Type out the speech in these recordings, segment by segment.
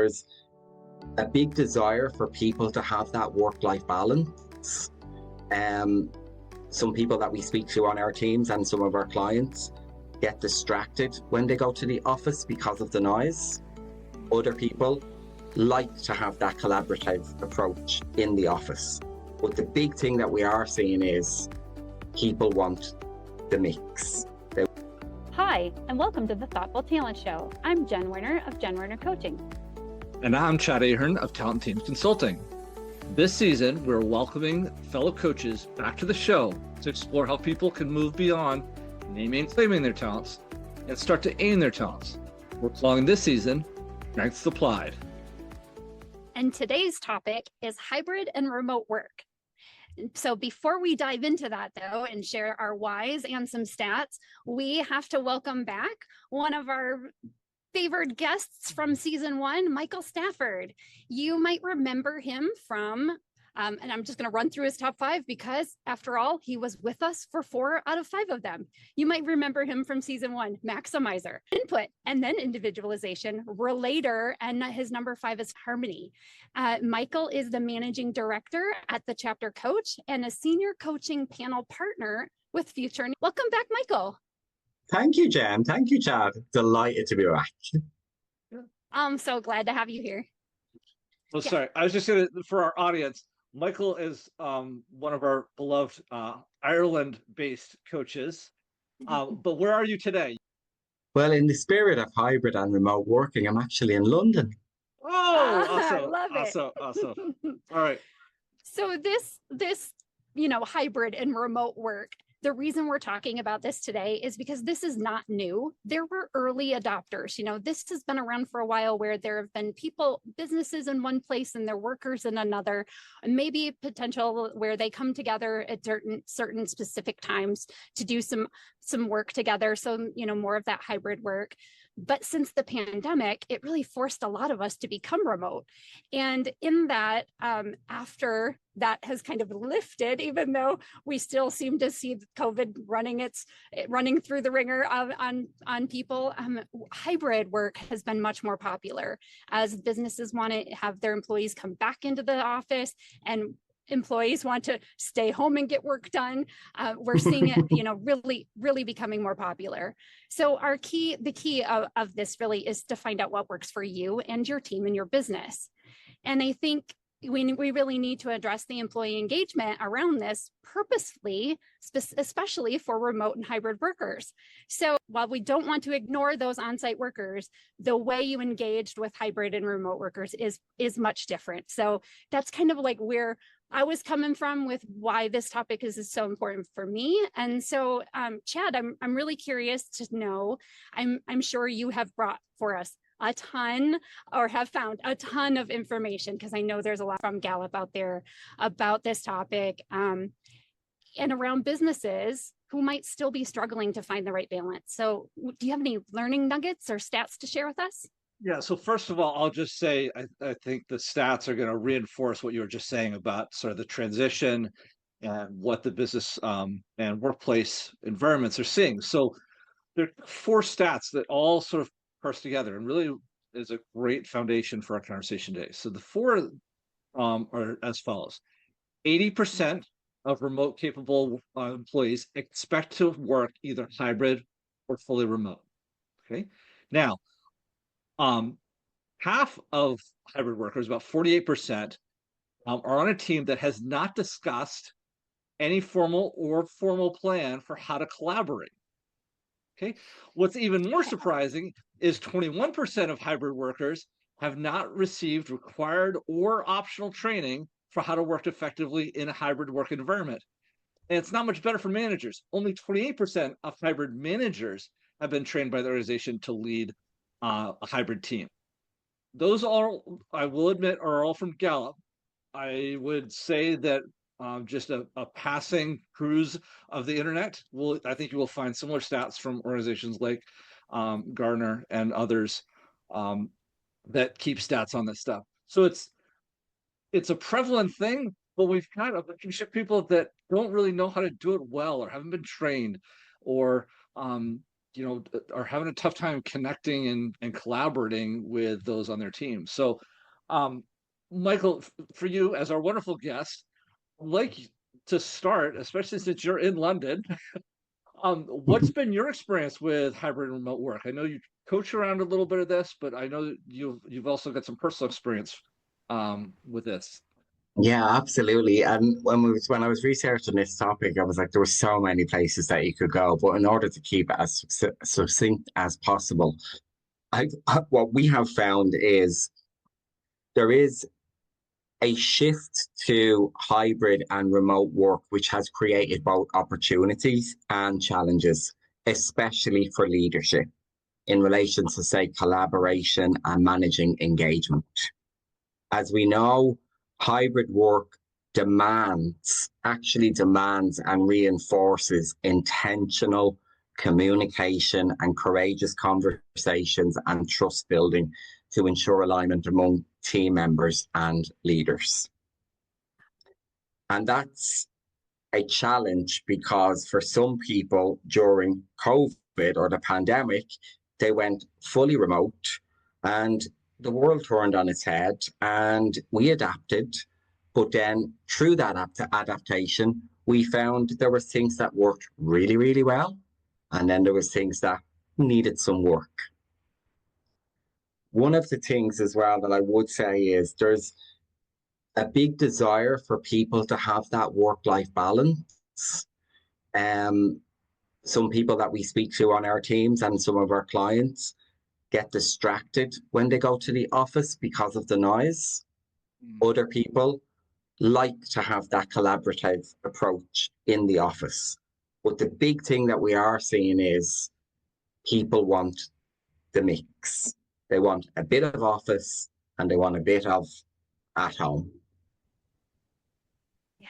There's a big desire for people to have that work-life balance. Some people that we speak to on our teams and some of our clients get distracted when they go to the office because of the noise. Other people like to have that collaborative approach in the office. But the big thing that we are seeing is people want the mix. Hi, and welcome to the Thoughtful Talent Show. I'm Jen Werner of Jen Werner Coaching. And I'm Chad Ahern of Talent Teams Consulting. This season, we're welcoming fellow coaches back to the show to explore how people can move beyond naming and claiming their talents and start to aim their talents. We're calling this season Strengths Applied. And today's topic is hybrid and remote work. So before we dive into that, though, and share our whys and some stats, we have to welcome back one of our favored guests from season 1, Michael Stafford. You might remember him from, and I'm just going to run through his top 5 because, after all, he was with us for 4 out of 5 of them. You might remember him from season 1, Maximizer, Input, and then Individualization, Relator, and his number 5 is Harmony. Michael is the managing director at the Chapter Coach and a senior coaching panel partner with Future. Welcome back, Michael. Thank you, Jen. Thank you, Chad. Delighted to be back. I'm so glad to have you here. Oh, sorry. I was just going to, for our audience, Michael is one of our beloved Ireland-based coaches. But where are you today? Well, in the spirit of hybrid and remote working, I'm actually in London. Oh, awesome. I love it. Awesome. All right. So this, hybrid and remote work, the reason we're talking about this today is because this is not new. There were early adopters. This has been around for a while where there have been businesses in one place and their workers in another, and maybe potential where they come together at certain specific times to do some work together. So, more of that hybrid work. But since the pandemic, it really forced a lot of us to become remote. And in that, after that has kind of lifted, even though we still seem to see COVID running through the ringer on people, hybrid work has been much more popular as businesses want to have their employees come back into the office and employees want to stay home and get work done. We're seeing it, really, really becoming more popular. So the key of this really is to find out what works for you and your team and your business. And I think we really need to address the employee engagement around this purposefully, especially for remote and hybrid workers. So while we don't want to ignore those on-site workers, the way you engaged with hybrid and remote workers is much different. So that's kind of like where I was coming from with why this topic is so important for me. And so, Chad, I'm really curious to know, I'm sure you have brought for us a ton or have found a ton of information, because I know there's a lot from Gallup out there about this topic and around businesses who might still be struggling to find the right balance. So do you have any learning nuggets or stats to share with us? Yeah, so first of all, I'll just say I think the stats are going to reinforce what you were just saying about sort of the transition and what the business and workplace environments are seeing. So there are 4 stats that all sort of parse together and really is a great foundation for our conversation today. So the 4 are as follows. 80% of remote capable employees expect to work either hybrid or fully remote. Okay. Now, half of hybrid workers, about 48%, are on a team that has not discussed any formal plan for how to collaborate. Okay. What's even more surprising is 21% of hybrid workers have not received required or optional training for how to work effectively in a hybrid work environment. And it's not much better for managers. Only 28% of hybrid managers have been trained by the organization to lead a hybrid team. Those all, I will admit, are all from Gallup. I would say that just a passing cruise of the internet, I think you will find similar stats from organizations like Gartner and others that keep stats on this stuff. So it's a prevalent thing, but we've got a bunch of people that don't really know how to do it well or haven't been trained or are having a tough time connecting and collaborating with those on their team. So, Michael, for you as our wonderful guest, I'd like to start, especially since you're in London. What's been your experience with hybrid and remote work? I know you coach around a little bit of this, but I know that you've also got some personal experience with this. Yeah, absolutely. And when I was researching this topic, I was like, there were so many places that you could go, but in order to keep it as succinct as possible, I what we have found is there is a shift to hybrid and remote work, which has created both opportunities and challenges, especially for leadership in relation to, say, collaboration and managing engagement. As we know, hybrid work actually demands and reinforces intentional communication and courageous conversations and trust building to ensure alignment among team members and leaders. And that's a challenge because for some people during COVID or the pandemic, they went fully remote and the world turned on its head and we adapted. But then through that adaptation, we found there were things that worked really, really well. And then there was things that needed some work. One of the things as well that I would say is there's a big desire for people to have that work-life balance. Some people that we speak to on our teams and some of our clients get distracted when they go to the office because of the noise. Other people like to have that collaborative approach in the office. But the big thing that we are seeing is people want the mix. They want a bit of office and they want a bit of at home. Yeah.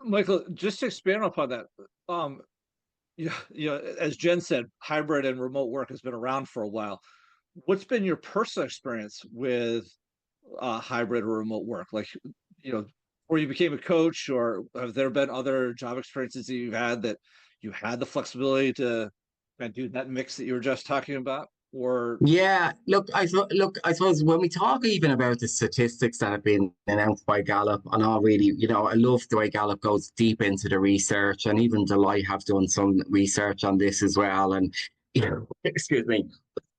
Michael, just to expand upon that, as Jen said, hybrid and remote work has been around for a while. What's been your personal experience with hybrid or remote work? Like, or you became a coach, or have there been other job experiences that you've had that you had the flexibility to do that mix that you were just talking about? Or yeah, I suppose when we talk even about the statistics that have been announced by Gallup, and all really, I love the way Gallup goes deep into the research, and even Deloitte have done some research on this as well. And excuse me,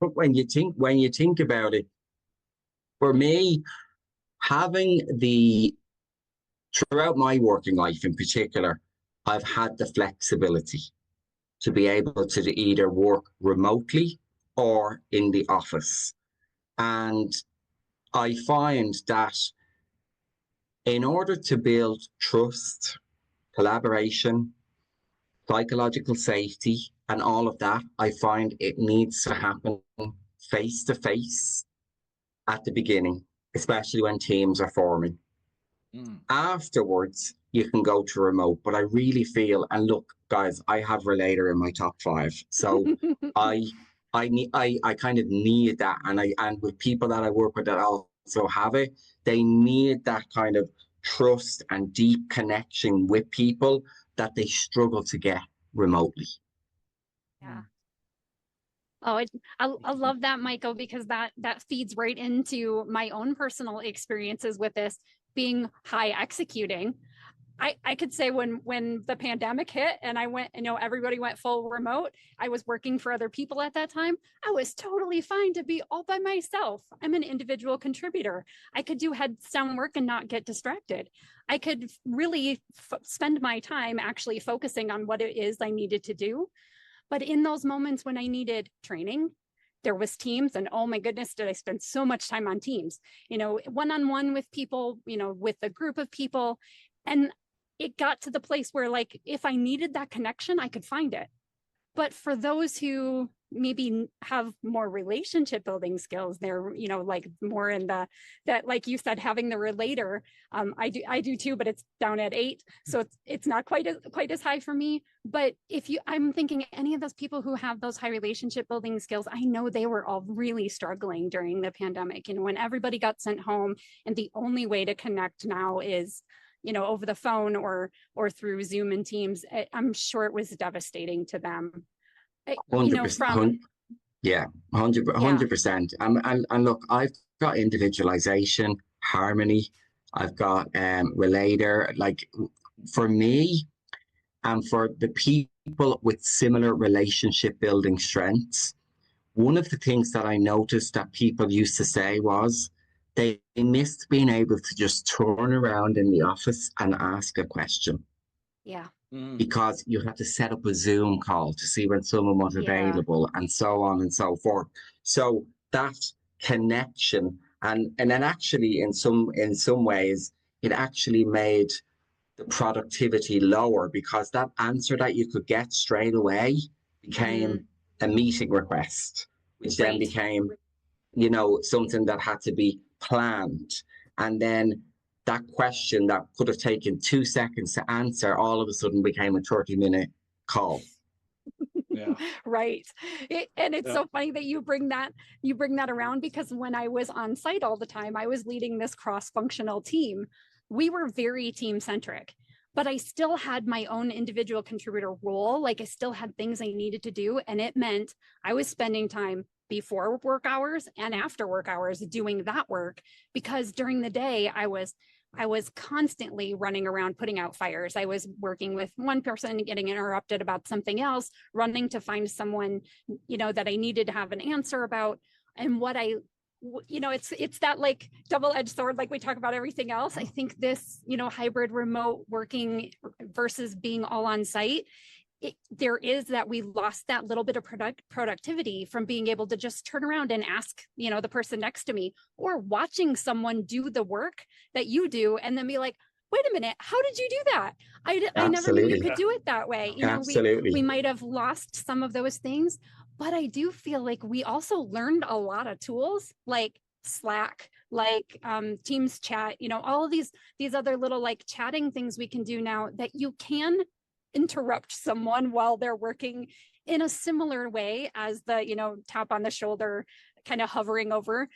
but when you think about it, for me, having throughout my working life in particular, I've had the flexibility to be able to either work remotely or in the office. And I find that in order to build trust, collaboration, psychological safety, and all of that, I find it needs to happen face to face at the beginning, especially when teams are forming. Afterwards, you can go to remote, but I really feel, and look, guys, I have Relator in my top 5. So I kind of need that. And with people that I work with that also have it, they need that kind of trust and deep connection with people that they struggle to get remotely. Yeah. Oh, I love that, Michael, because that feeds right into my own personal experiences with this being high executing. I could say when the pandemic hit and I went, everybody went full remote, I was working for other people at that time. I was totally fine to be all by myself. I'm an individual contributor. I could do heads down work and not get distracted. I could really spend my time actually focusing on what it is I needed to do. But in those moments when I needed training, there was Teams, and oh my goodness, did I spend so much time on Teams, one-on-one with people, with a group of people. And it got to the place where, like, if I needed that connection, I could find it. But for those who maybe have more relationship building skills, they're, like more in that, like you said, having the relator. I do too, but it's down at 8. So it's not quite as high for me. But I'm thinking any of those people who have those high relationship building skills, I know they were all really struggling during the pandemic. When everybody got sent home and the only way to connect now is over the phone or through Zoom and Teams, I'm sure it was devastating to them. 100%. Yeah, 100%. And look, I've got individualization, harmony, I've got relator. Like for me and for the people with similar relationship building strengths, one of the things that I noticed that people used to say was they missed being able to just turn around in the office and ask a question. Yeah. Because you had to set up a Zoom call to see when someone was available and so on and so forth. So that connection and then actually in some ways it actually made the productivity lower because that answer that you could get straight away became a meeting request, which then became, something that had to be planned. And then that question that could have taken 2 seconds to answer all of a sudden became a 30-minute call. Yeah. Right. And it's so funny that you bring that around, because when I was on site all the time, I was leading this cross-functional team. We were very team centric, but I still had my own individual contributor role. Like I still had things I needed to do. And it meant I was spending time before work hours and after work hours doing that work, because during the day I was constantly running around putting out fires. I was working with one person, getting interrupted about something else, running to find someone, that I needed to have an answer about. And what it's that like double-edged sword, like we talk about everything else. I think this, hybrid remote working versus being all on site, there is that we lost that little bit of productivity from being able to just turn around and ask, the person next to me, or watching someone do the work that you do and then be like, wait a minute, how did you do that? I never knew you could do it that way. We might have lost some of those things, but I do feel like we also learned a lot of tools like Slack, like Teams chat, all of these other little like chatting things we can do now that you can interrupt someone while they're working in a similar way as the tap on the shoulder, kind of hovering over.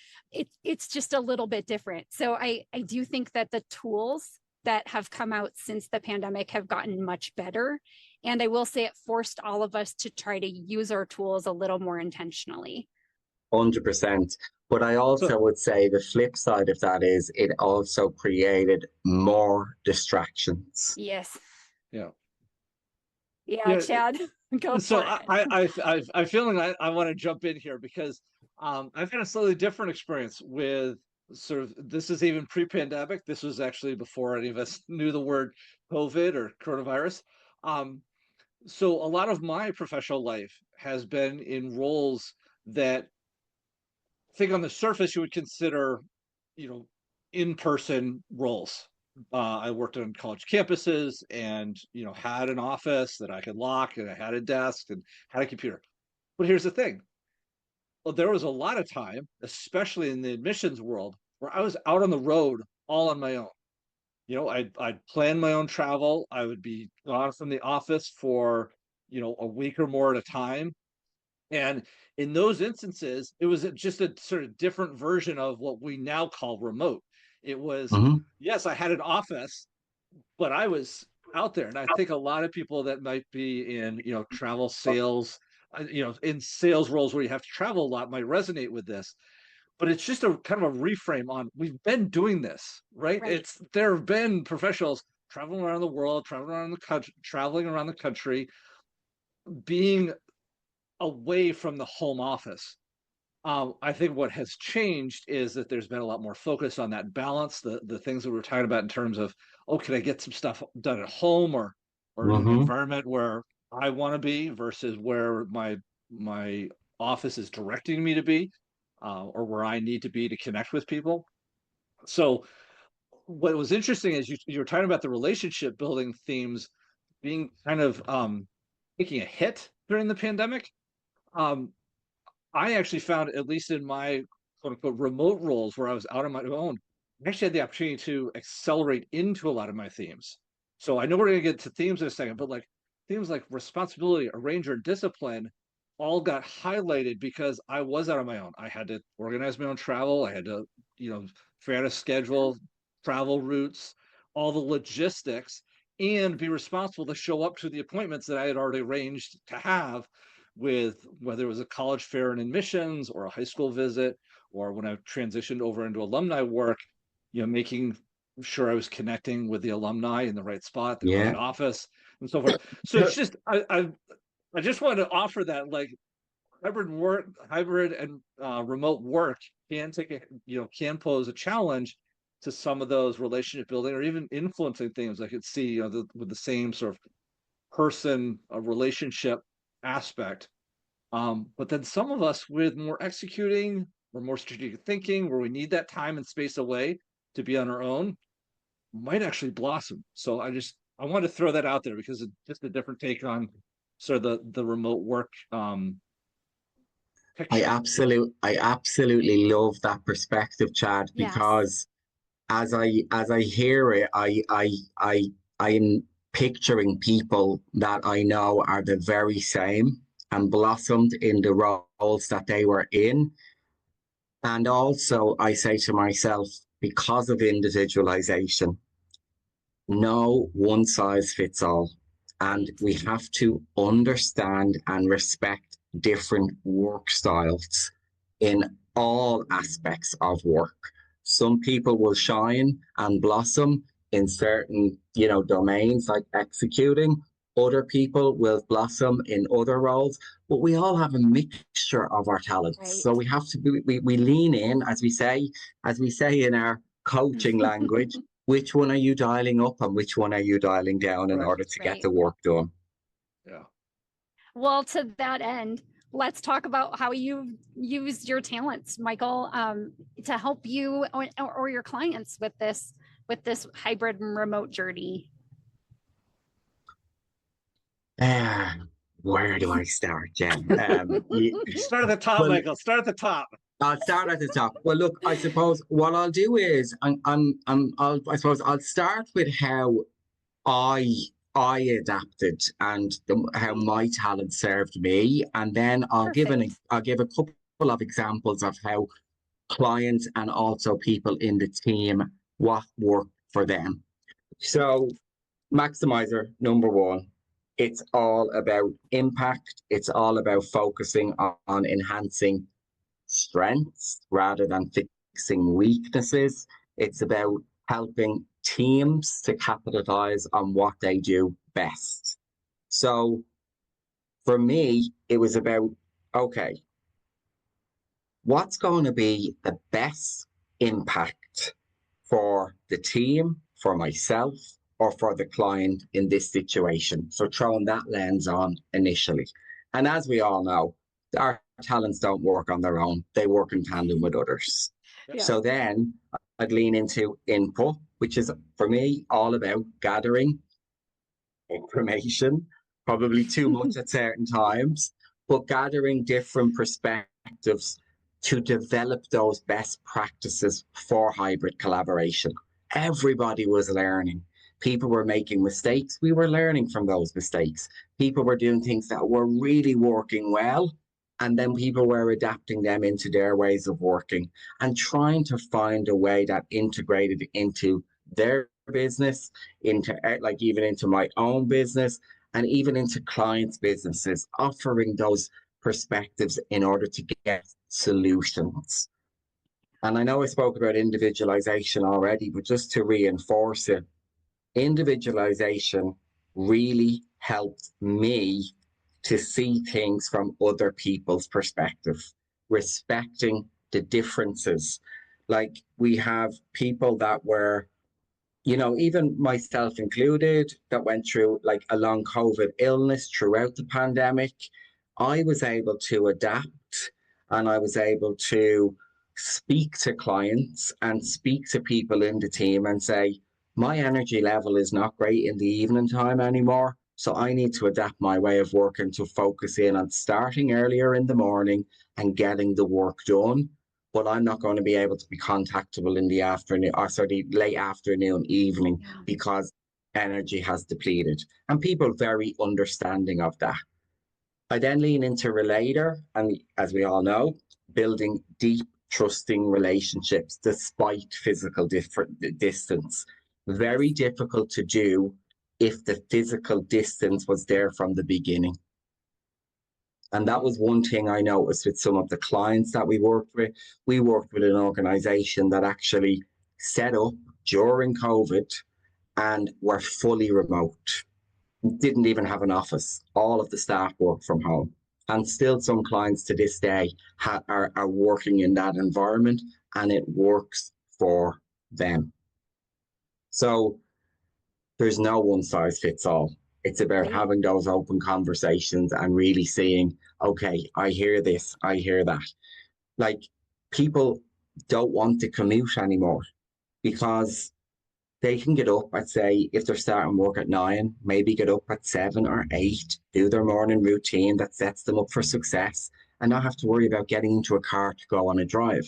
It's just a little bit different. So I do think that the tools that have come out since the pandemic have gotten much better, and I will say it forced all of us to try to use our tools a little more intentionally. 100%. But I also would say the flip side of that is it also created more distractions. Yes. Yeah, Chad, go so for it. I'm feeling I want to jump in here because I've had a slightly different experience with sort of, this is even pre-pandemic. This was actually before any of us knew the word COVID or coronavirus. So a lot of my professional life has been in roles that I think on the surface you would consider, in-person roles. I worked on college campuses and, had an office that I could lock, and I had a desk and had a computer. But here's the thing. Well, there was a lot of time, especially in the admissions world, where I was out on the road all on my own. I'd plan my own travel. I would be gone from the office for, a week or more at a time. And in those instances, it was just a sort of different version of what we now call remote. It was, yes, I had an office, but I was out there. And I think a lot of people that might be in, travel sales, in sales roles where you have to travel a lot might resonate with this. But it's just a kind of a reframe on, we've been doing this, right? There have been professionals traveling around the world, traveling around the country, being away from the home office. I think what has changed is that there's been a lot more focus on that balance, the things that we were talking about in terms of, can I get some stuff done at home or in an environment where I want to be versus where my office is directing me to be, or where I need to be to connect with people. So what was interesting is you were talking about the relationship building themes being kind of taking a hit during the pandemic. I actually found, at least in my quote unquote remote roles where I was out on my own, I actually had the opportunity to accelerate into a lot of my themes. So I know we're going to get to themes in a second, but like themes like responsibility, arranger, and discipline all got highlighted because I was out on my own. I had to organize my own travel. I had to, figure out a schedule, travel routes, all the logistics and be responsible to show up to the appointments that I had already arranged to have, with whether it was a college fair and admissions or a high school visit, or when I transitioned over into alumni work, making sure I was connecting with the alumni in the right spot, the right office, and so forth. So it's just, I just wanted to offer that, like, hybrid and remote work can can pose a challenge to some of those relationship building or even influencing things. I could see, with the same sort of person, a relationship aspect. But then some of us with more executing or more strategic thinking, where we need that time and space away to be on our own, might actually blossom. So I want to throw that out there, because it's just a different take on sort of the remote work I picture. absolutely love that perspective, Chad, Yes. because as I hear it, I'm picturing people that I know are the very same and blossomed in the roles that they were in. And also I say to myself, because of individualization, no one size fits all. And we have to understand and respect different work styles in all aspects of work. Some people will shine and blossom in certain, domains like executing. Other people will blossom in other roles, but we all have a mixture of our talents. Right. So we have to we lean in, as we say in our coaching language. Which one are you dialing up and which one are you dialing down in order to get the work done? Yeah. Well, to that end, let's talk about how you've used your talents, Michael, to help you or your clients with this hybrid and remote journey. Where do I start, Jen? Start at the top, Michael. Start at the top. I'll start at the top. Well, look, I suppose what I'll do is I suppose I'll start with how I adapted and how my talent served me, and then I'll give a couple of examples of how clients and also people in the team, what worked for them. So, maximizer number one, it's all about impact. It's all about focusing on enhancing strengths rather than fixing weaknesses. It's about helping teams to capitalize on what they do best. So for me, it was about, okay, what's going to be the best impact for the team, for myself, or for the client in this situation? So throwing that lens on initially. And as we all know, our talents don't work on their own. They work in tandem with others. Yeah. So then I'd lean into input, which is for me all about gathering information, probably too much at certain times, but gathering different perspectives to develop those best practices for hybrid collaboration. Everybody was learning. People were making mistakes. We were learning from those mistakes. People were doing things that were really working well, and then people were adapting them into their ways of working and trying to find a way that integrated into their business, into like even into my own business, and even into clients' businesses, offering those perspectives in order to get solutions. And I know I spoke about individualization already, but just to reinforce it, individualization really helped me to see things from other people's perspective, respecting the differences. Like we have people that were, even myself included, that went through like a long COVID illness throughout the pandemic. I was able to adapt and I was able to speak to clients and speak to people in the team and say, my energy level is not great in the evening time anymore. So I need to adapt my way of working to focus in on starting earlier in the morning and getting the work done. But I'm not going to be able to be contactable in the afternoon, or sorry, late afternoon, evening, because energy has depleted. And people are very understanding of that. I then lean into relator, and as we all know, building deep, trusting relationships despite physical distance. Very difficult to do if the physical distance was there from the beginning. And that was one thing I noticed with some of the clients that we worked with. We worked with an organization that actually set up during COVID and were fully remote, didn't even have an office. All of the staff work from home. And still, some clients to this day are working in that environment, and it works for them. So there's no one size fits all. It's about having those open conversations and really seeing, okay, I hear this, I hear that. Like, people don't want to commute anymore because they can get up at, say, if they're starting work at 9, maybe get up at 7 or 8, do their morning routine that sets them up for success, and not have to worry about getting into a car to go on a drive.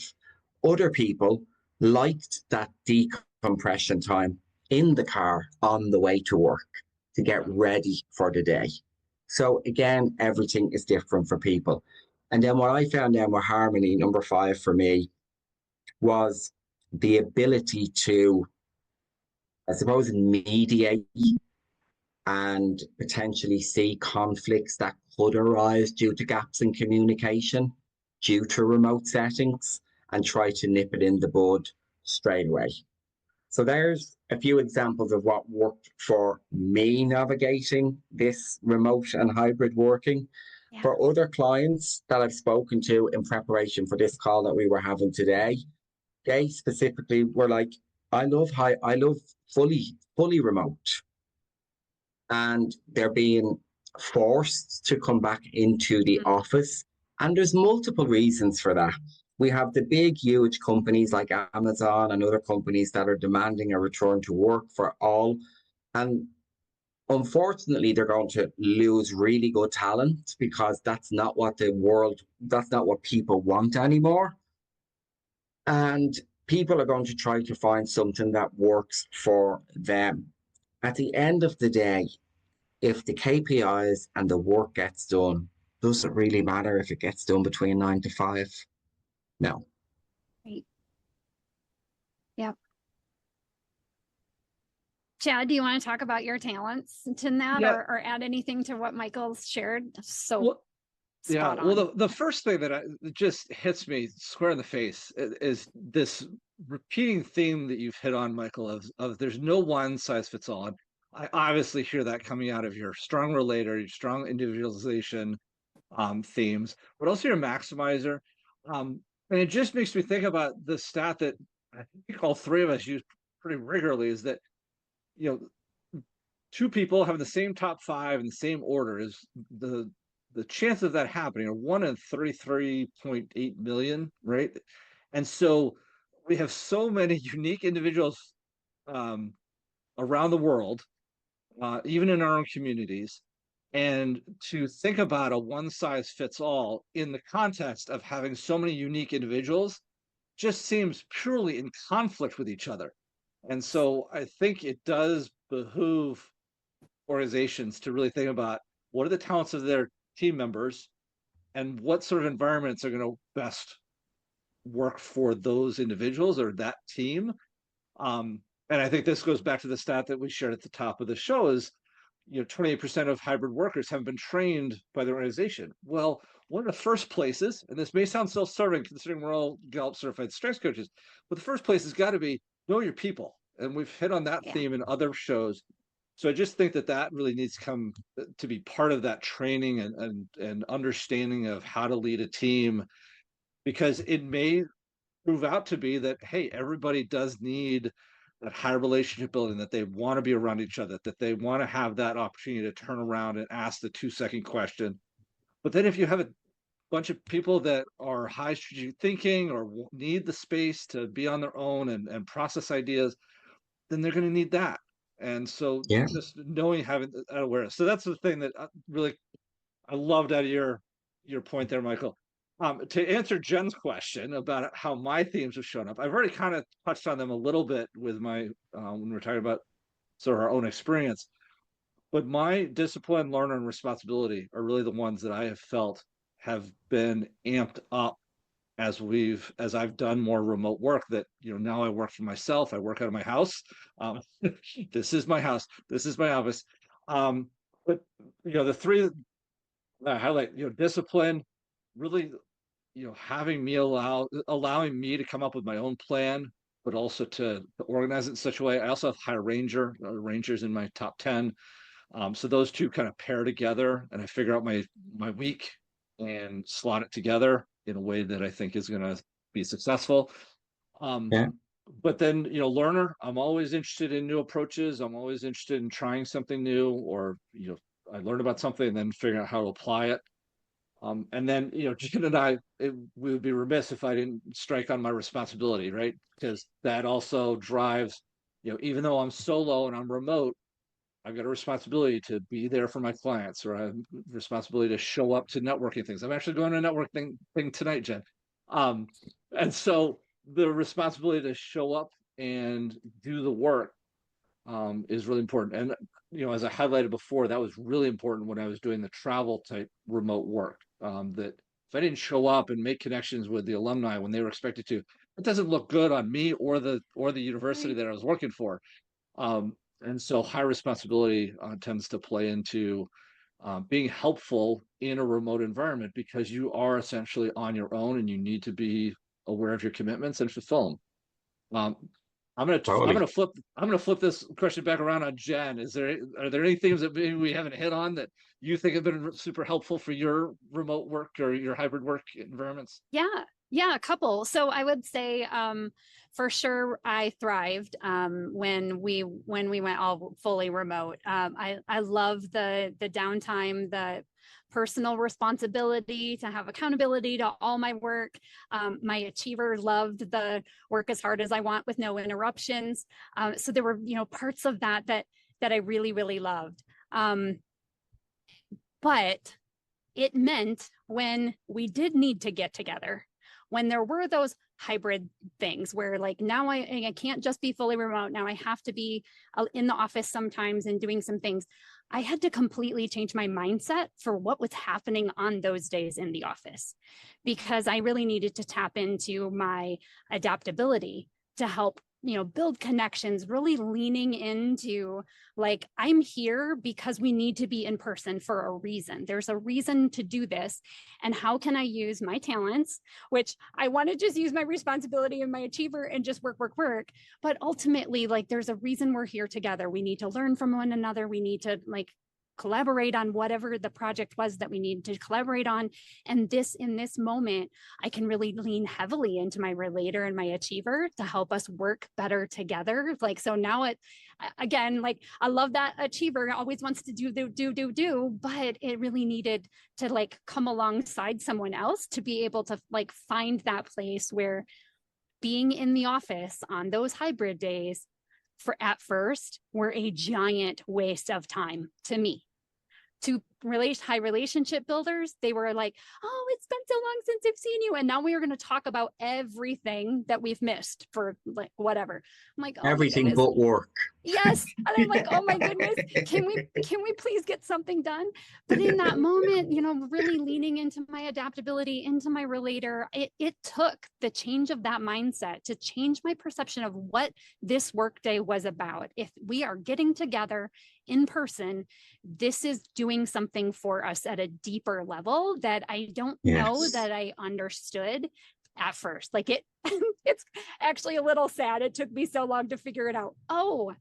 Other people liked that decompression time in the car on the way to work to get ready for the day. So again, everything is different for people. And then what I found then with Harmony, number 5 for me, was the ability to, I suppose, mediate and potentially see conflicts that could arise due to gaps in communication, due to remote settings, and try to nip it in the bud straight away. So there's a few examples of what worked for me navigating this remote and hybrid working. Yeah. For other clients that I've spoken to in preparation for this call that we were having today, they specifically were like, I love fully remote. And they're being forced to come back into the office. And there's multiple reasons for that. We have the big, huge companies like Amazon and other companies that are demanding a return to work for all. And unfortunately, they're going to lose really good talent because that's not what people want anymore. And people are going to try to find something that works for them. At the end of the day, if the KPIs and the work gets done, does it really matter if it gets done between 9 to 5? No. Right. Yep. Chad, do you want to talk about your talents to that, or add anything to what Michael's shared? So spot on. Well, the first thing that just hits me square in the face is this repeating theme that you've hit on, Michael, of there's no one size fits all. I obviously hear that coming out of your strong relator, your strong individualization themes, but also your maximizer. And it just makes me think about the stat that I think all 3 of us use pretty regularly, is that, 2 people having the same top 5 in the same order is the chance of that happening are 1 in 33.8 million, right? And so we have so many unique individuals around the world, even in our own communities. And to think about a one size fits all in the context of having so many unique individuals just seems purely in conflict with each other. And so I think it does behoove organizations to really think about what are the talents of their team members and what sort of environments are going to best work for those individuals or that team. And I think this goes back to the stat that we shared at the top of the show is, 28% of hybrid workers haven't been trained by the organization. Well, one of the first places, and this may sound self-serving considering we're all Gallup certified strengths coaches, but the first place has got to be know your people. And we've hit on that theme in other shows. So I just think that really needs to come to be part of that training and understanding of how to lead a team, because it may prove out to be that, hey, everybody does need that high relationship building, that they want to be around each other, that they want to have that opportunity to turn around and ask the 2-second question. But then if you have a bunch of people that are high strategic thinking or need the space to be on their own and process ideas, then they're going to need that. And so just knowing, having that awareness. So that's the thing that I loved out of your point there, Michael. To answer Jen's question about how my themes have shown up, I've already kind of touched on them a little bit with my when we're talking about sort of our own experience. But my discipline, learner, and responsibility are really the ones that I have felt have been amped up as I've done more remote work, that now I work for myself. I work out of my house. Um, this is my house. This is my office. But the three that I highlight, discipline, really, having me allowing me to come up with my own plan, but also to organize it in such a way. I also have high rangers in my top 10. So those two kind of pair together, and I figure out my week and slot it together in a way that I think is going to be successful. Yeah. But then, learner, I'm always interested in new approaches. I'm always interested in trying something new, or, I learn about something and then figure out how to apply it. And then, Jen and I, we would be remiss if I didn't strike on my responsibility, right? Because that also drives, even though I'm solo and I'm remote, I've got a responsibility to be there for my clients, or a responsibility to show up to networking things. I'm actually going to a networking thing tonight, Jen. And so the responsibility to show up and do the work is really important. And, as I highlighted before, that was really important when I was doing the travel type remote work, that if I didn't show up and make connections with the alumni when they were expected to, it doesn't look good on me or the university that I was working for. And so high responsibility tends to play into being helpful in a remote environment, because you are essentially on your own and you need to be aware of your commitments and fulfill them. I'm Totally. gonna flip this question back around on Jen. Are there any themes that maybe we haven't hit on that you think have been super helpful for your remote work or your hybrid work environments? Yeah, a couple. So I would say for sure I thrived when we went all fully remote. I love the downtime, the personal responsibility to have accountability to all my work. My achiever loved the work as hard as I want with no interruptions. So there were parts of that I really, really loved. But it meant when we did need to get together, when there were those hybrid things where like now I can't just be fully remote, now I have to be in the office sometimes and doing some things, I had to completely change my mindset for what was happening on those days in the office, because I really needed to tap into my adaptability to help build connections, really leaning into like, I'm here because we need to be in person for a reason. There's a reason to do this. And how can I use my talents, which I want to just use my responsibility and my achiever and just work. But ultimately, like, there's a reason we're here together. We need to learn from one another. We need to like collaborate on whatever the project was that we needed to collaborate on. And in this moment, I can really lean heavily into my relator and my achiever to help us work better together. Like, so now again, like, I love that achiever always wants to do, but it really needed to like come alongside someone else to be able to like find that place where being in the office on those hybrid days at first were a giant waste of time to me. To high relationship builders, they were like, oh, it's been so long since I've seen you. And now we are going to talk about everything that we've missed for like whatever. I'm like, oh, everything but work. Yes. And I'm like, oh my goodness, can we please get something done? But in that moment, really leaning into my adaptability, into my relator, it took the change of that mindset to change my perception of what this workday was about. If we are getting together in person, this is doing something for us at a deeper level that I don't know that I understood at first. Like it's actually a little sad. It took me so long to figure it out. Oh,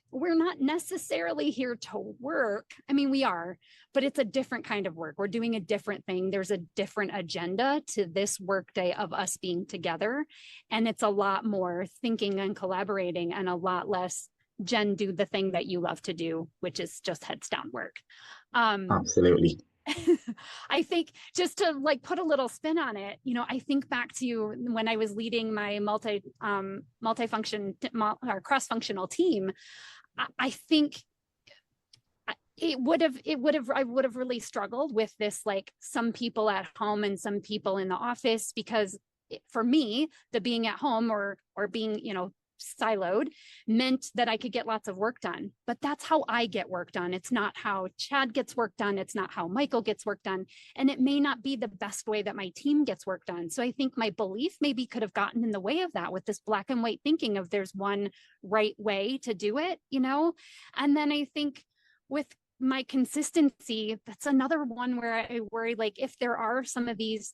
we're not necessarily here to work. I mean, we are, but it's a different kind of work. We're doing a different thing. There's a different agenda to this workday of us being together. And it's a lot more thinking and collaborating and a lot less, Jen, do the thing that you love to do, which is just heads down work. Absolutely. I think just to like put a little spin on it, I think back to when I was leading my multi-function or cross-functional team. I think I would have really struggled with this, like some people at home and some people in the office, because for me, the being at home or being, siloed meant that I could get lots of work done. But that's how I get work done. It's not how Chad gets work done. It's not how Michael gets work done. And it may not be the best way that my team gets work done. So I think my belief maybe could have gotten in the way of that with this black and white thinking of there's one right way to do it, you know? And then I think with my consistency, that's another one where I worry, like, if there are some of these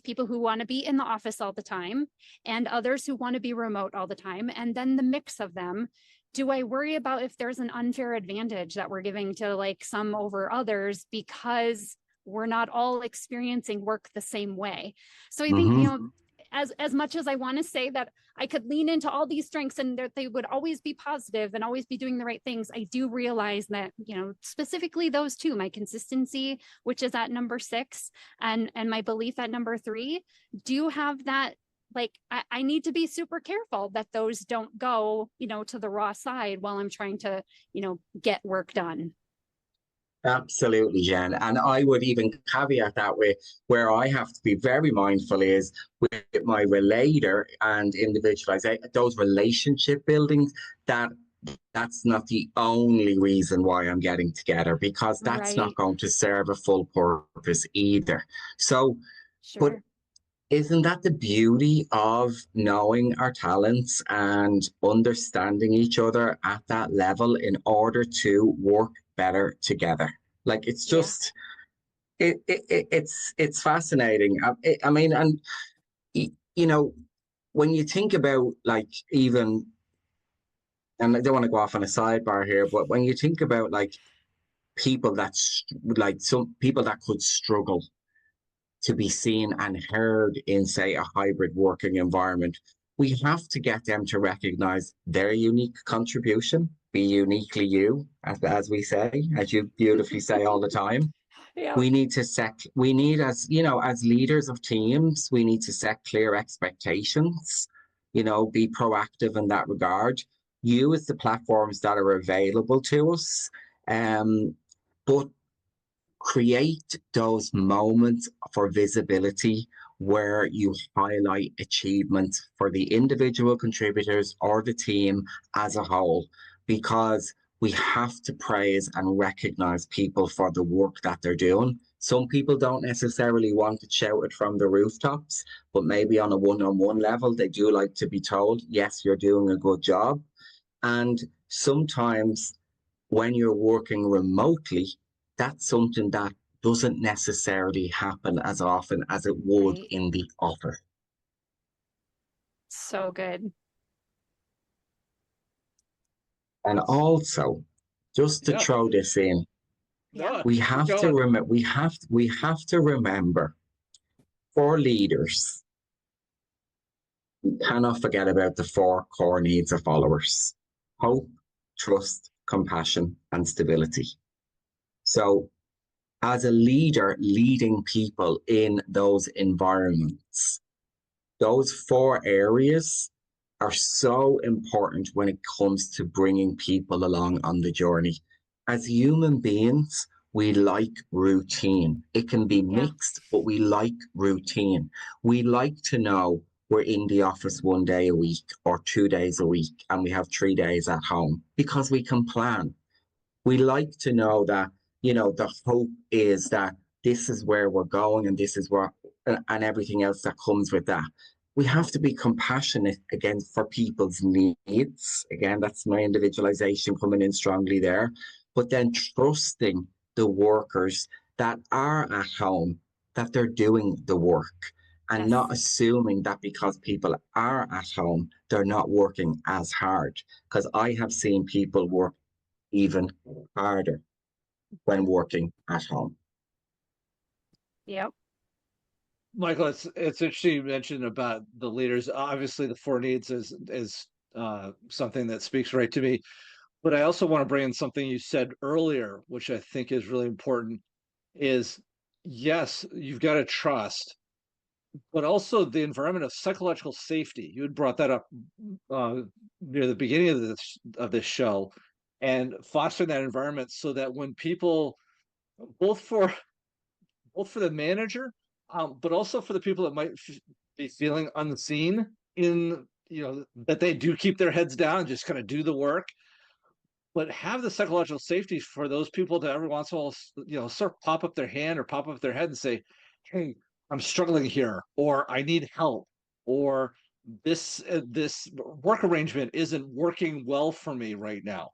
people who want to be in the office all the time and others who want to be remote all the time, and then the mix of them, do I worry about if there's an unfair advantage that we're giving to like some over others because we're not all experiencing work the same way? So I think, you know, as much as I want to say that I could lean into all these strengths and that they would always be positive and always be doing the right things, I do realize that, you know, specifically those two, my consistency, which is at number 6, and my belief at number 3, do have that, like, I need to be super careful that those don't go, you know, to the raw side while I'm trying to, you know, get work done. Absolutely, Jen. And I would even caveat that with where I have to be very mindful is with my relator and individualization, those relationship buildings, that's not the only reason why I'm getting together, because that's not going to serve a full purpose either. So, but isn't that the beauty of knowing our talents and understanding each other at that level in order to work better together? Like, it's just, it's fascinating. I mean, and you know, when you think about, like, even, and I don't want to go off on a sidebar here, but when you think about like people that's like some people that could struggle to be seen and heard in, say, a hybrid working environment, we have to get them to recognize their unique contribution, be uniquely you, as we say, as you beautifully say all the time. Yeah. We need, as you know, as leaders of teams, we need to set clear expectations, you know, be proactive in that regard, use the platforms that are available to us, but create those moments for visibility where you highlight achievements for the individual contributors or the team as a whole, because we have to praise and recognize people for the work that they're doing. Some people don't necessarily want to shout it from the rooftops, but maybe on a one-on-one level, they do like to be told, yes, you're doing a good job. And sometimes when you're working remotely, that's something that doesn't necessarily happen as often as it would in the office. So good. And also, just to throw this in, we have to remember, for leaders, we cannot forget about the 4 core needs of followers: hope, trust, compassion, and stability. So, as a leader leading people in those environments, those 4 areas are so important when it comes to bringing people along on the journey. As human beings, we like routine. It can be mixed, but we like routine. We like to know we're in the office 1 day a week or 2 days a week, and we have 3 days at home because we can plan. We like to know that, you know, the hope is that this is where we're going and this is where, and everything else that comes with that. We have to be compassionate again for people's needs. Again, that's my individualization coming in strongly there. But then trusting the workers that are at home, that they're doing the work, and not assuming that because people are at home, they're not working as hard. Because I have seen people work even harder when working at home. Yep. Michael, it's interesting you mentioned about the leaders. Obviously, the 4 needs is something that speaks right to me. But I also want to bring in something you said earlier, which I think is really important, is yes, you've got to trust, but also the environment of psychological safety. You had brought that up near the beginning of this show, and fostering that environment so that when people, both for the manager, but also for the people that might be feeling unseen in that they do keep their heads down and just kind of do the work, but have the psychological safety for those people to every once in a while, sort of pop up their hand or pop up their head and say, hey, I'm struggling here, or I need help, or this work arrangement isn't working well for me right now.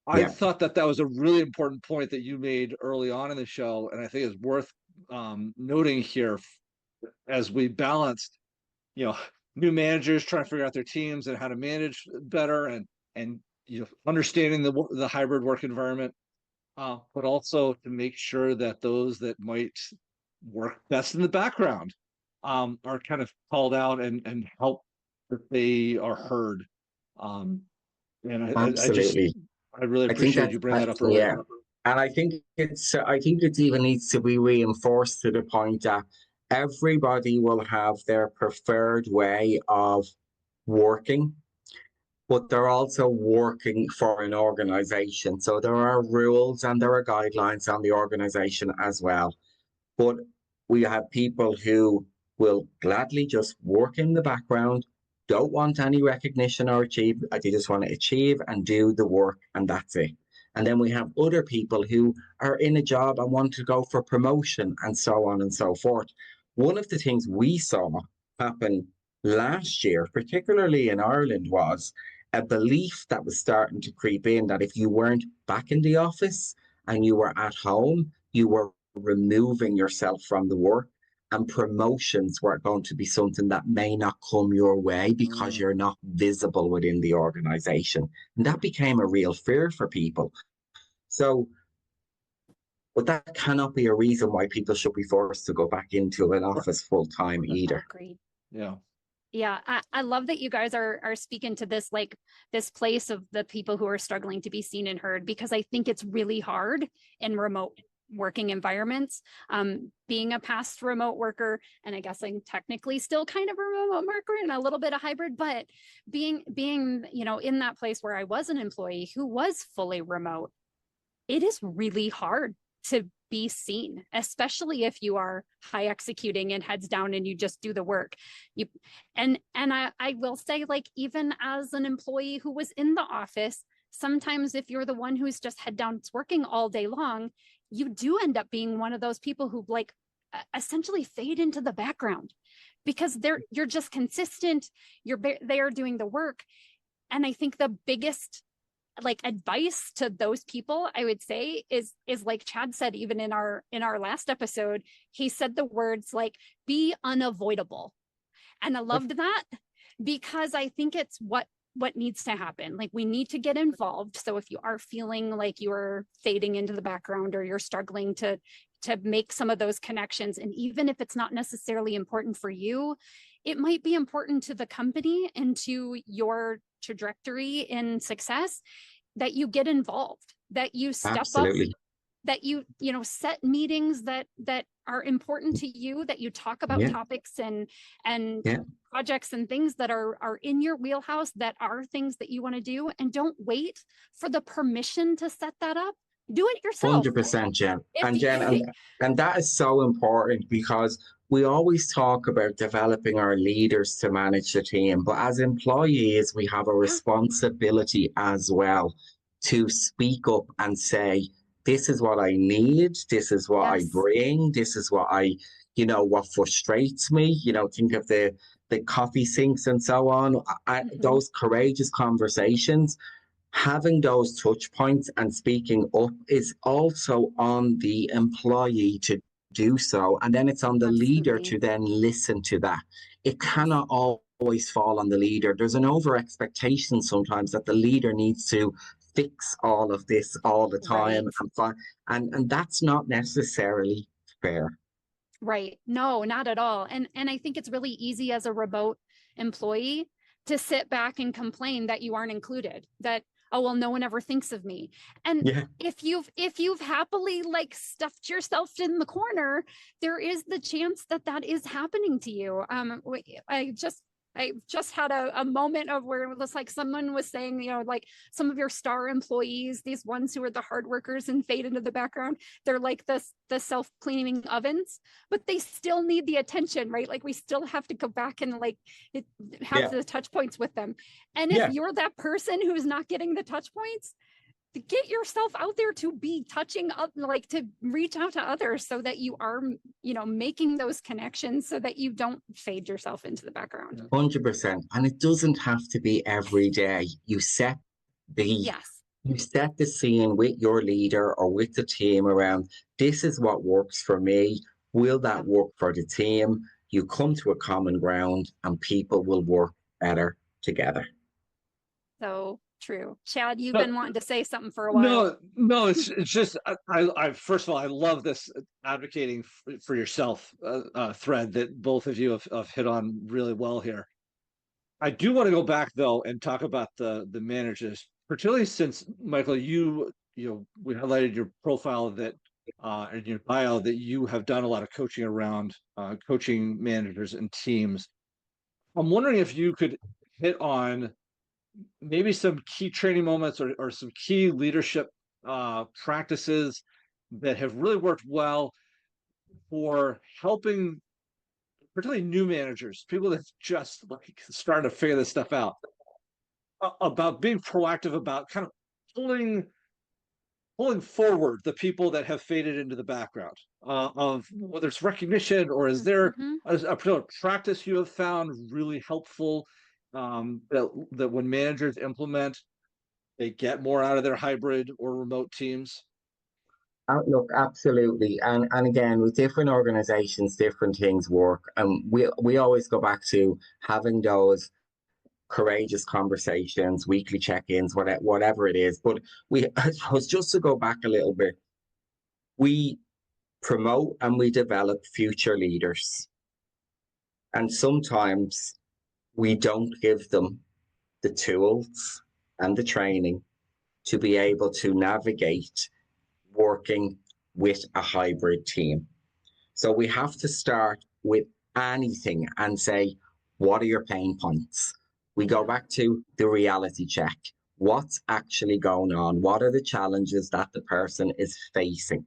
I Yeah, thought that was a really important point that you made early on in the show, and I think it's worth noting here as we balanced, you know, new managers trying to figure out their teams and how to manage better, and understanding the hybrid work environment, but also to make sure that those that might work best in the background are kind of called out and help that they are heard. And absolutely. I really I think appreciate that's you bringing that up yeah, earlier. and I think it even needs to be reinforced to the point that everybody will have their preferred way of working, but they're also working for an organization. So there are rules and there are guidelines on the organization as well. But we have people who will gladly just work in the background, don't want any recognition or achieve. They just want to achieve and do the work, and that's it. And then we have other people who are in a job and want to go for promotion and so on and so forth. One of the things we saw happen last year, particularly in Ireland, was a belief that was starting to creep in that if you weren't back in the office and you were at home, you were removing yourself from the work, and promotions were going to be something that may not come your way because you're not visible within the organization. And that became a real fear for people. So, but that cannot be a reason why people should be forced to go back into an office full time either. Agreed. Yeah. Yeah, I love that you guys are speaking to this, like this place of the people who are struggling to be seen and heard, because I think it's really hard in remote working environments. Being a past remote worker, and I guess I'm technically still kind of a remote worker and a little bit of hybrid, but being in that place where I was an employee who was fully remote, it is really hard to be seen, especially if you are high executing and heads down and you just do the work. I will say, like, even as an employee who was in the office, sometimes if you're the one who's just head down working all day long, you do end up being one of those people who like essentially fade into the background because you're just consistent. They are doing the work. And I think the biggest like advice to those people, I would say, is like Chad said, even in our last episode, he said the words like, be unavoidable. And I loved that because I think it's what needs to happen. Like, we need to get involved. So if you are feeling like you're fading into the background or you're struggling to make some of those connections, and even if it's not necessarily important for you, it might be important to the company and to your trajectory in success, that you get involved, that you step Absolutely. up, that you set meetings that are important to you, that you talk about Yeah. topics and Yeah. projects and things that are in your wheelhouse, that are things that you want to do, and don't wait for the permission to set that up. Do it yourself. 100%, Jen. If And you, Jen, and that is so important because we always talk about developing our leaders to manage the team, but as employees, we have a yeah, responsibility as well to speak up and say, this is what I need, this is what I yes, bring, this is what what frustrates me. Think of the coffee sinks and so on. Those courageous conversations, having those touch points and speaking up is also on the employee to do so. And then it's on the leader absolutely. to then listen to that. It Yes. cannot always fall on the leader. There's an over expectation sometimes that the leader needs to fix all of this all the time. Right. And that's not necessarily fair. Right. No, not at all. And I think it's really easy as a remote employee to sit back and complain that you aren't included, that, oh, well, no one ever thinks of me. And Yeah. if you've happily like stuffed yourself in the corner, there is the chance that is happening to you. I just I just had a moment of where it was like someone was saying, you know, like some of your star employees, these ones who are the hard workers and fade into the background, they're like the self-cleaning ovens, but they still need the attention, right? Like we still have to go back and like have the touch points with them. And if you're that person who's not getting the touch points, get yourself out there to be touching up, like to reach out to others so that you are, you know, making those connections so that you don't fade yourself into the background. 100%. And it doesn't have to be every day. You set the scene with your leader or with the team around, this is what works for me. Will that work for the team? You come to a common ground and people will work better together. So true. Chad, you've been wanting to say something for a while. No, it's just I first of all, I love this advocating for yourself thread that both of you have hit on really well here. I do want to go back though and talk about the managers, particularly since Michael, we highlighted your profile that in your bio that you have done a lot of coaching around coaching managers and teams. I'm wondering if you could hit on maybe some key training moments or some key leadership practices that have really worked well for helping particularly new managers, people that just like starting to figure this stuff out, about being proactive about kind of pulling forward the people that have faded into the background, of whether it's recognition or is there a particular practice you have found really helpful, that when managers implement, they get more out of their hybrid or remote teams? Look, absolutely. And again, with different organizations, different things work. And we always go back to having those courageous conversations, weekly check-ins, whatever it is. But I suppose just to go back a little bit, we promote and we develop future leaders. And sometimes we don't give them the tools and the training to be able to navigate working with a hybrid team. So we have to start with anything and say, what are your pain points? We go back to the reality check. What's actually going on? What are the challenges that the person is facing?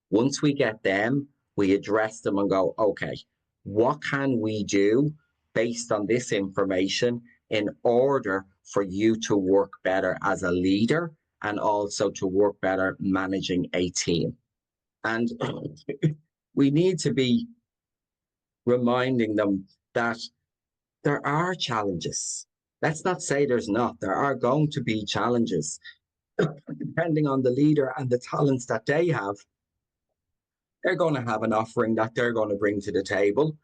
Once we get them, we address them and go, okay, what can we do based on this information in order for you to work better as a leader and also to work better managing a team? And we need to be reminding them that there are challenges. Let's not say there's not. There are going to be challenges. Depending on the leader and the talents that they have, they're going to have an offering that they're going to bring to the table.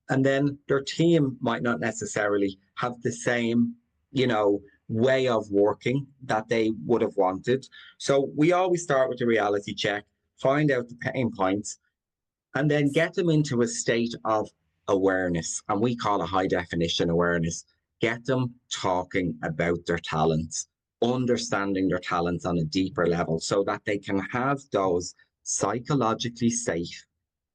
And then their team might not necessarily have the same, way of working that they would have wanted. So we always start with the reality check, find out the pain points, and then get them into a state of awareness. And we call it high definition awareness. Get them talking about their talents, understanding their talents on a deeper level so that they can have those psychologically safe,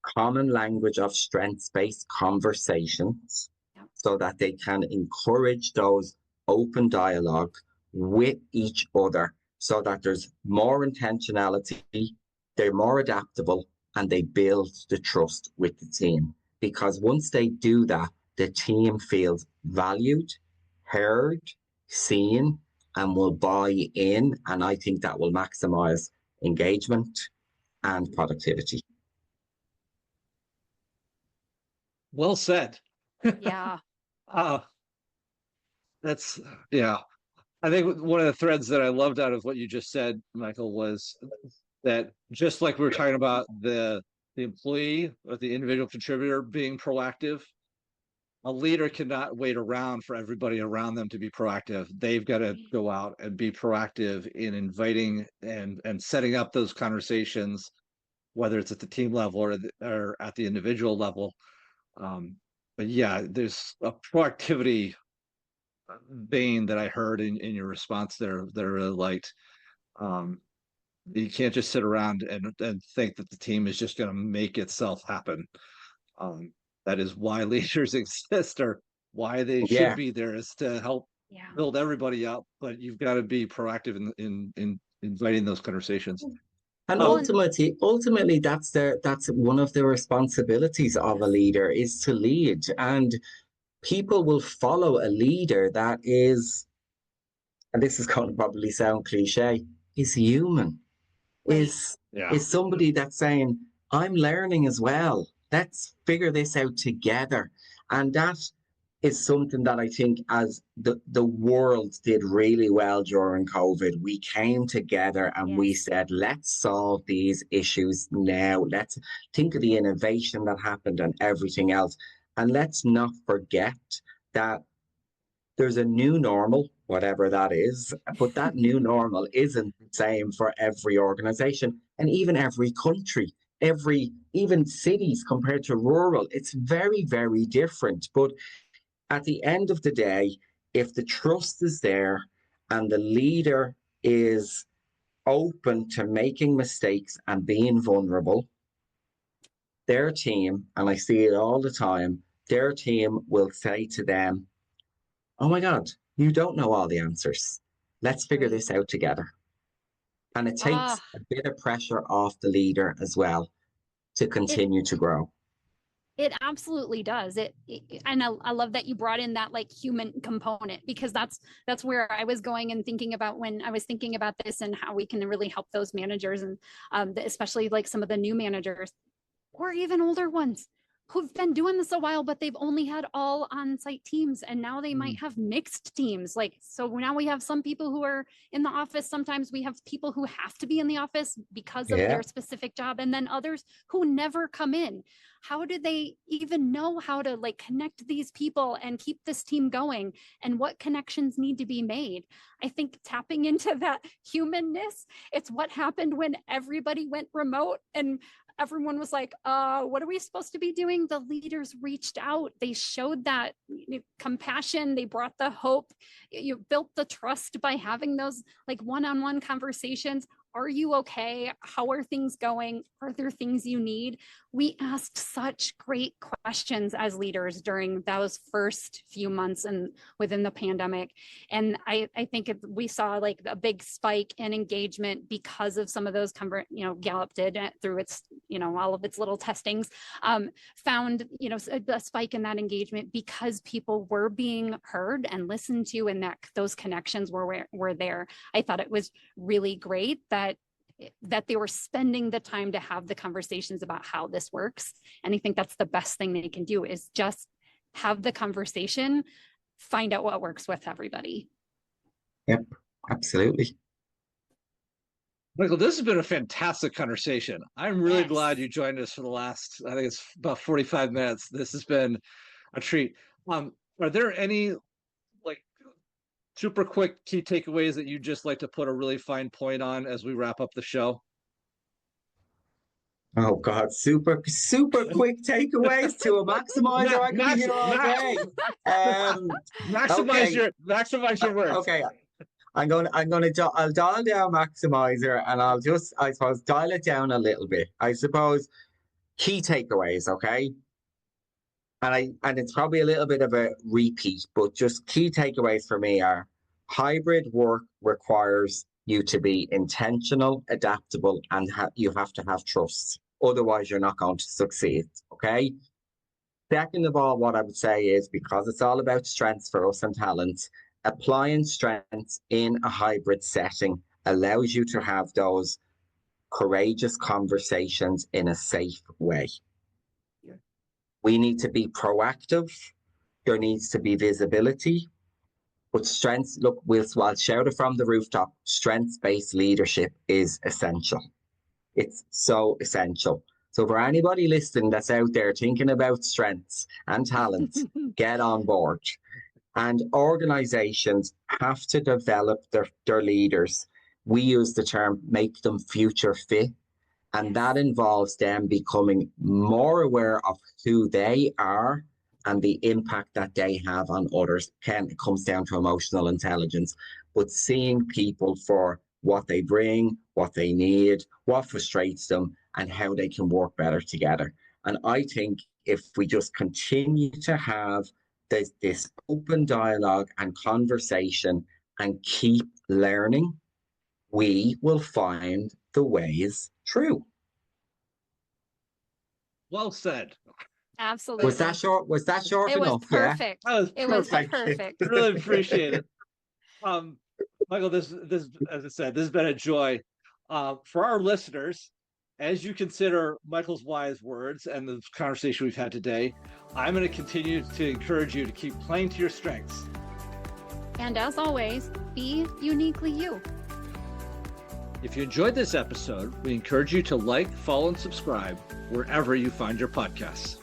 common language of strengths-based conversations so that they can encourage those open dialogue with each other so that there's more intentionality, they're more adaptable, and they build the trust with the team. Because once they do that, the team feels valued, heard, seen, and will buy in. And I think that will maximize engagement and productivity. Well said. Yeah. That's, yeah. I think one of the threads that I loved out of what you just said, Michael, was that just like we were talking about the employee or the individual contributor being proactive, a leader cannot wait around for everybody around them to be proactive. They've got to go out and be proactive in inviting and setting up those conversations, whether it's at the team level or at the individual level. But yeah, there's a proactivity vein that I heard in your response there that I really liked. You can't just sit around and think that the team is just going to make itself happen. That is why leaders exist, or Why they should Yeah. be there is to help build everybody up, but you've got to be proactive in inviting those conversations. And ultimately, that's one of the responsibilities of a leader is to lead. And people will follow a leader that is, and this is going to probably sound cliche, is human, Right. is somebody that's saying, I'm learning as well. Let's figure this out together. And that is something that I think as the world did really well during COVID. We came together and we said, let's solve these issues now. Let's think of the innovation that happened and everything else. And let's not forget that there's a new normal, whatever that is, but that new normal isn't the same for every organization and even every country, even cities compared to rural. It's very, very different. But at the end of the day, if the trust is there and the leader is open to making mistakes and being vulnerable, their team, and I see it all the time, their team will say to them, oh my God, you don't know all the answers. Let's figure this out together. And it takes a bit of pressure off the leader as well to continue to grow. It absolutely does. And I love that you brought in that like human component, because that's where I was going and thinking about when I was thinking about this and how we can really help those managers, and especially like some of the new managers or even older ones who've been doing this a while, but they've only had all on-site teams, and now they might have mixed teams. Like, so now we have some people who are in the office. Sometimes we have people who have to be in the office because of their specific job, and then others who never come in. How do they even know how to like connect these people and keep this team going, and what connections need to be made? I think tapping into that humanness, it's what happened when everybody went remote and everyone was like, what are we supposed to be doing? The leaders reached out. They showed that compassion. They brought the hope. You built the trust by having those like one-on-one conversations. Are you okay? How are things going? Are there things you need? We asked such great questions as leaders during those first few months and within the pandemic. And I think we saw like a big spike in engagement because of some of those, Gallup did through its, all of its little testings, found, a spike in that engagement because people were being heard and listened to, and that those connections were there. I thought it was really great that they were spending the time to have the conversations about how this works. And I think that's the best thing they can do, is just have the conversation, find out what works with everybody. Yep, absolutely. Michael, this has been a fantastic conversation. I'm really glad you joined us for the last, I think it's about 45 minutes. This has been a treat. Are there any like super quick key takeaways that you just like to put a really fine point on as we wrap up the show? Oh God, super quick takeaways to a maximizer. I can be here all day. Maximize your work. Okay. I'll dial down maximizer, and I'll just, I suppose, dial it down a little bit. I suppose key takeaways, okay? And it's probably a little bit of a repeat, but just key takeaways for me are: hybrid work requires you to be intentional, adaptable, and you have to have trust. Otherwise, you're not going to succeed, okay? Second of all, what I would say is, because it's all about strengths for us and talents, applying strengths in a hybrid setting allows you to have those courageous conversations in a safe way. We need to be proactive. There needs to be visibility. But strengths, look, I'll shout it from the rooftop, strengths-based leadership is essential. It's so essential. So for anybody listening that's out there thinking about strengths and talents, get on board. And organizations have to develop their leaders. We use the term make them future fit. And that involves them becoming more aware of who they are and the impact that they have on others. It comes down to emotional intelligence, but seeing people for what they bring, what they need, what frustrates them, and how they can work better together. And I think if we just continue to have there's this open dialogue and conversation and keep learning, we will find the ways through. Well said. Absolutely. Was that short? Was that short It was enough? perfect. That was It was perfect. perfect. I really appreciate it. Michael, this, as I said, this has been a joy. For our listeners, as you consider Michael's wise words and the conversation we've had today, I'm going to continue to encourage you to keep playing to your strengths. And as always, be uniquely you. If you enjoyed this episode, we encourage you to like, follow, and subscribe wherever you find your podcasts.